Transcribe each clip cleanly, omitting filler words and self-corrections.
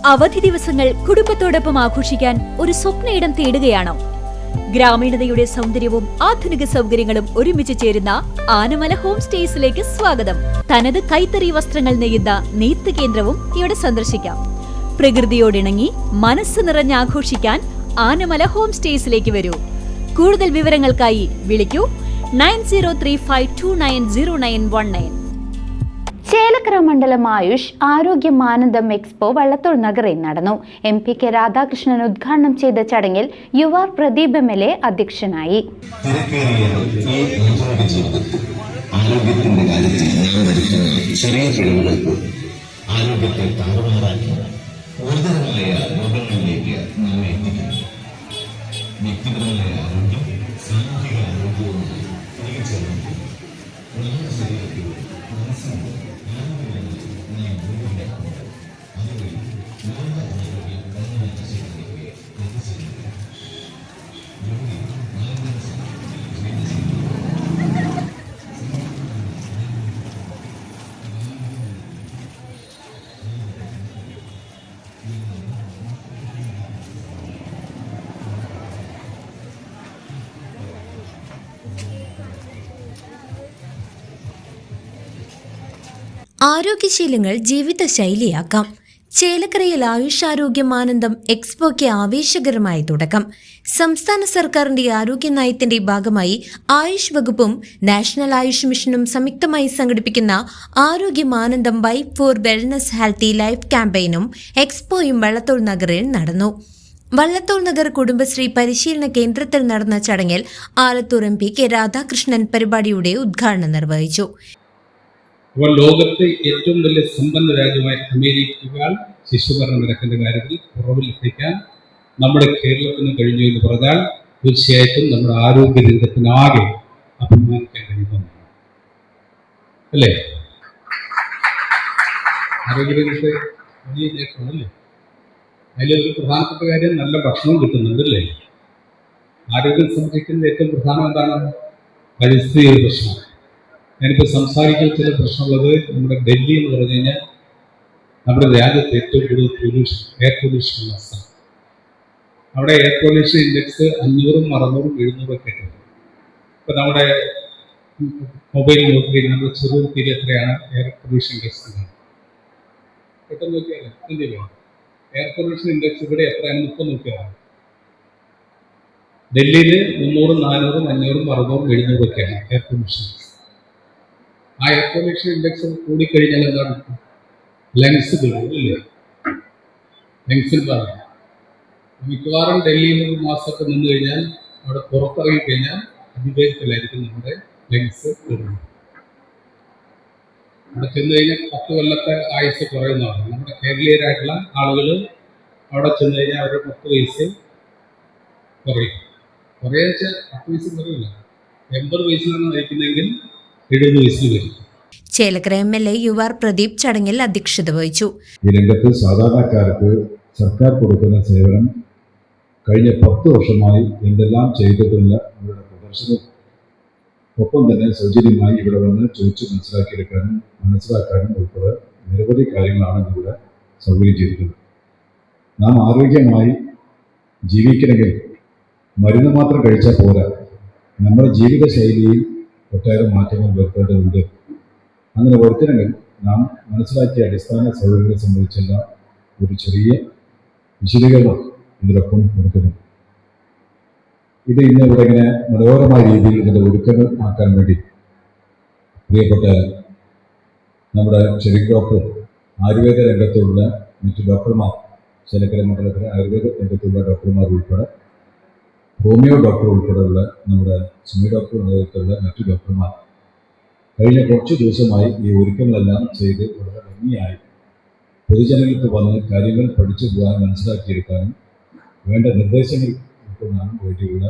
അവധി ദിവസങ്ങൾ കുടുംബത്തോടൊപ്പം ആഘോഷിക്കാൻ ഒരു സ്വപ്ന ഇടം തേടുകയാണോ? ഗ്രാമീണതയുടെ സൗന്ദര്യവും ആധുനിക സൗകര്യങ്ങളും ഒരുമിച്ച് ചേരുന്ന ആനമല ഹോം സ്റ്റേസിലേക്ക് സ്വാഗതം. തനത് കൈത്തറി വസ്ത്രങ്ങൾ നെയ്യുന്ന നെയ്ത്ത് കേന്ദ്രവും ഇവിടെ സന്ദർശിക്കാം. പ്രകൃതിയോടിണങ്ങി മനസ്സ് നിറഞ്ഞ് ആഘോഷിക്കാൻ ആനമല ഹോം സ്റ്റേസിലേക്ക് വരൂ. കൂടുതൽ വിവരങ്ങൾക്കായി വിളിക്കൂ 9035290919. ചേലക്കര മണ്ഡലം ആയുഷ് ആരോഗ്യ മാനന്ദം എക്സ്പോ വള്ളത്തോൾ നഗറിൽ നടന്നു. MP K രാധാകൃഷ്ണൻ ഉദ്ഘാടനം ചെയ്ത ചടങ്ങിൽ യുവാർ പ്രദീപ് MLA അധ്യക്ഷനായി. ആരോഗ്യത്തിന്റെ കാര്യത്തിൽ നാം വരുത്തുന്ന ചെറിയ പിഴവുകൾക്ക് ആരോഗ്യത്തെ താറുമാറാക്കി ഗുരുതരമായ രോഗങ്ങളിലേക്ക് നമ്മെ എത്തിക്കുന്നു. വ്യക്തിപരമായ ആരോഗ്യം സാമൂഹിക ആരോഗ്യവും തിരിച്ചറിഞ്ഞു നമ്മുടെ ശരീരത്തിൽ മനസ്സിന് ആരോഗ്യശീലങ്ങൾ ജീവിതശൈലിയാക്കാം. ചേലക്കരയിൽ ആയുഷ് ആരോഗ്യമാനന്ദം എക്സ്പോയ്ക്ക് ആവേശകരമായ തുടക്കം. സംസ്ഥാന സർക്കാരിന്റെ ആരോഗ്യ നയത്തിന്റെ ഭാഗമായി ആയുഷ് വകുപ്പും നാഷണൽ ആയുഷ് മിഷനും സംയുക്തമായി സംഘടിപ്പിക്കുന്ന Arogyamanandam vibe for wellness healthy life ക്യാമ്പയിനും എക്സ്പോയും വള്ളത്തോൾ നഗറിൽ നടന്നു. വള്ളത്തോൾ നഗർ കുടുംബശ്രീ പരിശീലന കേന്ദ്രത്തിൽ നടന്ന ചടങ്ങിൽ ആലത്തൂർ MP K രാധാകൃഷ്ണൻ പരിപാടിയുടെ ഉദ്ഘാടനം നിർവഹിച്ചു. അപ്പോൾ ലോകത്തെ ഏറ്റവും വലിയ സമ്പന്ന രാജ്യമായ അമേരിക്കകൾ ശിശുമരണ നിരക്കിന്റെ കാര്യത്തിൽ കുറവിലെത്തിക്കാൻ നമ്മുടെ കേരളത്തിന് കഴിഞ്ഞു എന്ന് പറഞ്ഞാൽ തീർച്ചയായിട്ടും നമ്മുടെ ആരോഗ്യ രംഗത്തിനാകെ അഭിമാനിക്കാൻ കഴിയുന്നതാണ്, അല്ലേ? ആരോഗ്യരംഗത്തെ വലിയ നേട്ടമാണല്ലേ. അതിലൊരു പ്രധാനപ്പെട്ട കാര്യം നല്ല ഭക്ഷണം കിട്ടുന്നുണ്ട്, അല്ലേ? ആരോഗ്യം സംരക്ഷിക്കുന്ന ഏറ്റവും പ്രധാനം എന്താണ്? പരിസ്ഥിതി പ്രശ്നം. ഞാനിപ്പോൾ സംസാരിക്കുന്ന ചില പ്രശ്നമുള്ളത് നമ്മുടെ ഡൽഹി എന്ന് പറഞ്ഞു കഴിഞ്ഞാൽ നമ്മുടെ രാജ്യത്ത് ഏറ്റവും കൂടുതൽ എയർ പൊല്യൂഷൻ ഉള്ള സ്ഥലം. അവിടെ എയർ പൊല്യൂഷൻ ഇൻഡെക്സ് 500, 600, 700 ഒക്കെ ഉണ്ട്. ഇപ്പം നമ്മുടെ മൊബൈൽ നോക്കി കഴിഞ്ഞാൽ നമ്മുടെ ചെറുപ്പത്തിൽ എത്രയാണ് എയർ പൊല്യൂഷൻ ഇൻഡെക്സ്? പെട്ടെന്ന് നോക്കിയാൽ എന്ത് ചെയ്യും? എയർ പൊല്യൂഷൻ ഇൻഡെക്സ് ഇവിടെ എത്രയാണ്? 30 നോക്കിയാൽ ഡൽഹിയിൽ 300, 400, 500, 600, 700 ഒക്കെയാണ് എയർ പൊല്യൂഷൻ ഇൻഡെക്സ്. ആ എയർ പൊല്യൂഷൻ ഇൻഡെക്സ് കൂടിക്കഴിഞ്ഞാൽ എന്താണ്? ലങ്സ് കിട്ടില്ലേ? ലങ്സിൽ പറയാം. മിക്കവാറും ഡൽഹിയിൽ ഒരു മാസമൊക്കെ നിന്ന് കഴിഞ്ഞാൽ അവിടെ പുറത്തിറങ്ങി കഴിഞ്ഞാൽ അതിവേഗത്തിലായിരിക്കും നമ്മുടെ ലങ്സ് കിട്ടുന്നത്. അവിടെ ചെന്ന് കഴിഞ്ഞാൽ 10 കൊല്ലത്തെ ആയുസ് കുറയുന്നതാണ്. നമ്മുടെ കേരളീയരായിട്ടുള്ള ആളുകൾ അവിടെ ചെന്ന് കഴിഞ്ഞാൽ അവരുടെ 10 വയസ്സ് കുറയും. കുറേ 10 വയസ്സ് കുറയില്ല. 80 വയസ്സിലാണ് നയിക്കുന്നതെങ്കിൽ 70 വയസ്സിൽ വരും. ചേലക്കര MLA യുവാർ പ്രദീപ് ചടങ്ങിൽ അധ്യക്ഷത വഹിച്ചു. ഈ രംഗത്ത് സാധാരണക്കാർക്ക് സർക്കാർ കൊടുക്കുന്ന സേവനം കഴിഞ്ഞ 10 വർഷമായി എന്തെല്ലാം ചെയ്തിട്ടുള്ള അവരുടെ പ്രദർശനം, ഒപ്പം തന്നെ സൗജന്യമായി ഇവിടെ വന്ന് ചോദിച്ച് മനസ്സിലാക്കാനും ഉൾപ്പെടെ നിരവധി കാര്യങ്ങളാണ് ഇവിടെ സൗകര്യം ചെയ്തിട്ടുള്ളത്. നാം ആരോഗ്യമായി ജീവിക്കണമെങ്കിൽ മരുന്ന് മാത്രം കഴിച്ചാൽ പോരാ, നമ്മുടെ ജീവിതശൈലിയിൽ ഒട്ടേറെ മാറ്റങ്ങൾ വരുത്തേണ്ടതുണ്ട്. അങ്ങനെ വരുത്തണമെങ്കിൽ നാം മനസ്സിലാക്കിയ അടിസ്ഥാന സൗകര്യങ്ങളെ സംബന്ധിച്ചുള്ള ഒരു ചെറിയ വിശദീകരണം ഇതിലൊപ്പം കൊടുക്കുന്നു. ഇത് ഇന്ന് ഇവിടെ ഇങ്ങനെ മനോഹരമായ രീതിയിൽ ഇതിൻ്റെ ഒരുക്കങ്ങൾ ആക്കാൻ വേണ്ടി പ്രിയപ്പെട്ട നമ്മുടെ ചെറിയ ഡോക്ടർ, ആയുർവേദ രംഗത്തുള്ള മറ്റു ഡോക്ടർമാർ, ചേലക്കര മണ്ഡലത്തിലെ ആയുർവേദ രംഗത്തുള്ള ഡോക്ടർമാർ ഉൾപ്പെടെ, ഹോമിയോ ഡോക്ടർ ഉൾപ്പെടെയുള്ള നമ്മുടെ സുമി ഡോക്ടർ നേതൃത്വമുള്ള മറ്റു ഡോക്ടർമാർ കഴിഞ്ഞ കുറച്ച് ദിവസമായി ഈ ഒരുക്കങ്ങളെല്ലാം ചെയ്ത് വളരെ ഭംഗിയായി പൊതുജനങ്ങൾക്ക് വന്ന് കാര്യങ്ങൾ പഠിച്ചു പോകാൻ, മനസ്സിലാക്കിയെടുക്കാനും വേണ്ട നിർദ്ദേശങ്ങൾ ഉൾക്കൊള്ളാനും വേണ്ടിയുള്ള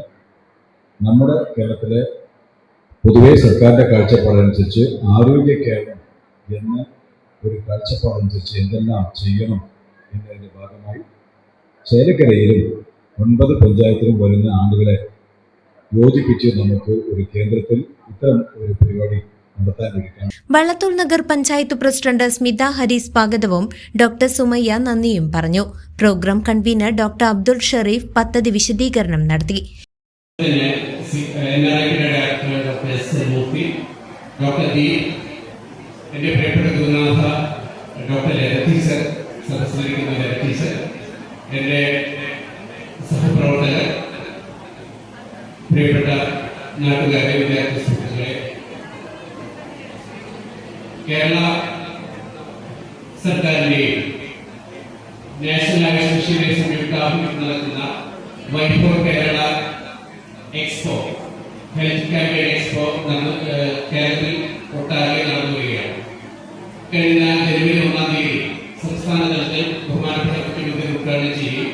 നമ്മുടെ കേരളത്തിലെ പൊതുവെ സർക്കാരിൻ്റെ കാഴ്ചപ്പാടനുസരിച്ച് ആരോഗ്യ കേരളം എന്ന ഒരു കാഴ്ചപ്പാടനുസരിച്ച് എന്തെല്ലാം ചെയ്യണം എന്നതിൻ്റെ ഭാഗമായി ചേലക്കരയിലും 9 പഞ്ചായത്തിലും വരുന്ന ആളുകളെ യോജിപ്പിച്ച് നമുക്ക് ഒരു കേന്ദ്രത്തിൽ ഇത്തരം ഒരു പരിപാടി നടത്താനിരിക്കാൻ. വള്ളത്തോൾ നഗർ പഞ്ചായത്ത് പ്രസിഡന്റ് സ്മിത ഹരി സ്വാഗതവും ഡോക്ടർ സുമയ്യ നന്ദിയും പറഞ്ഞു. Programme convener doctor Abdul Sharif പദ്ധതി വിശദീകരണം നടത്തി. ഡോക്ടർ ദീപ്, എൻ്റെ പ്രിയപ്പെട്ട ഗുരുനാഥ ഡോക്ടർ ടീച്ചർ, സദസ്സിലിരിക്കുന്ന ടീച്ചർ, എൻ്റെ സഹപ്രവർത്തകർ, പ്രിയപ്പെട്ട നാട്ടുകാരെ, വിദ്യാർത്ഥി സുഹൃത്തുക്കളെ, കേരള സർക്കാരിൻ്റെയും നാഷണൽ ആയുഷ് മിഷന്റെ സംയുക്താഭിമുഖ്യം നടക്കുന്ന Vaibhav Kerala expo, health campaign expo കേരളത്തിൽ ഒട്ടാകെ നടന്നു വരികയാണ്. കഴിഞ്ഞ ജനുവരി 1-ാം തീയതി സംസ്ഥാന തലത്തിൽ ബഹുമാനപ്പെട്ട മുഖ്യമന്ത്രി ഉദ്ഘാടനം ചെയ്യുകയും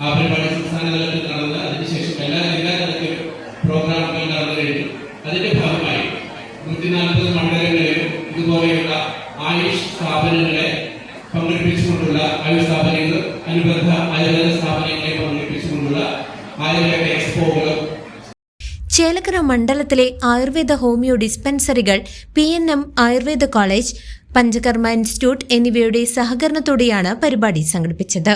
ആ പരിപാടി സംസ്ഥാന തലത്തിൽ നടന്ന് അതിനുശേഷം എല്ലാ ജില്ലാ തലത്തിലും പ്രോഗ്രാമുകൾ നടന്നു കഴിഞ്ഞു. അതിന്റെ ഭാഗമായി 140 മണ്ഡലങ്ങളിലും ഇതുപോലെയുള്ള ആയുഷ് സ്ഥാപനങ്ങളെ പങ്കെടുപ്പിച്ചുകൊണ്ടുള്ള ആയുഷ് സ്ഥാപനങ്ങൾ, അനുബന്ധ ആയുർവേദ സ്ഥാപനങ്ങളെ പങ്കെടുപ്പിച്ചുകൊണ്ടുള്ള ആയുർവേദ എക്സ്പോകളും ചേലക്കര മണ്ഡലത്തിലെ ആയുർവേദ ഹോമിയോ ഡിസ്പെൻസറികൾ, PNM Ayurveda college, Panchakarma institute എന്നിവയുടെ സഹകരണത്തോടെയാണ് പരിപാടി സംഘടിപ്പിച്ചത്.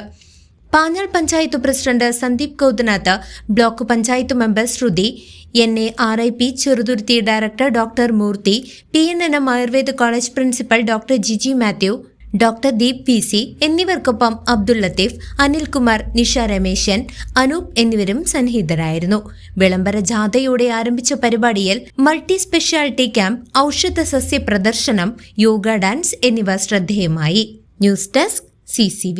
Panjal panchayat president Sandeep Gauthanath, block panchayat member Sruthi, NARIP Cheruthuruthy director doctor Murthy, PNM Ayurveda college principal doctor Jiji Mathew, doctor Deep PC എന്നിവർക്കൊപ്പം അബ്ദുൾ ലത്തീഫ്, അനിൽകുമാർ, നിഷ രമേശൻ, അനൂപ് എന്നിവരും സന്നിഹിതരായിരുന്നു. വിളംബര ജാഥയോടെ ആരംഭിച്ച പരിപാടിയിൽ മൾട്ടി സ്പെഷ്യാലിറ്റി ക്യാമ്പ്, ഔഷധ സസ്യ പ്രദർശനം, യോഗ ഡാൻസ് എന്നിവ ശ്രദ്ധേയമായി. News desk CCV.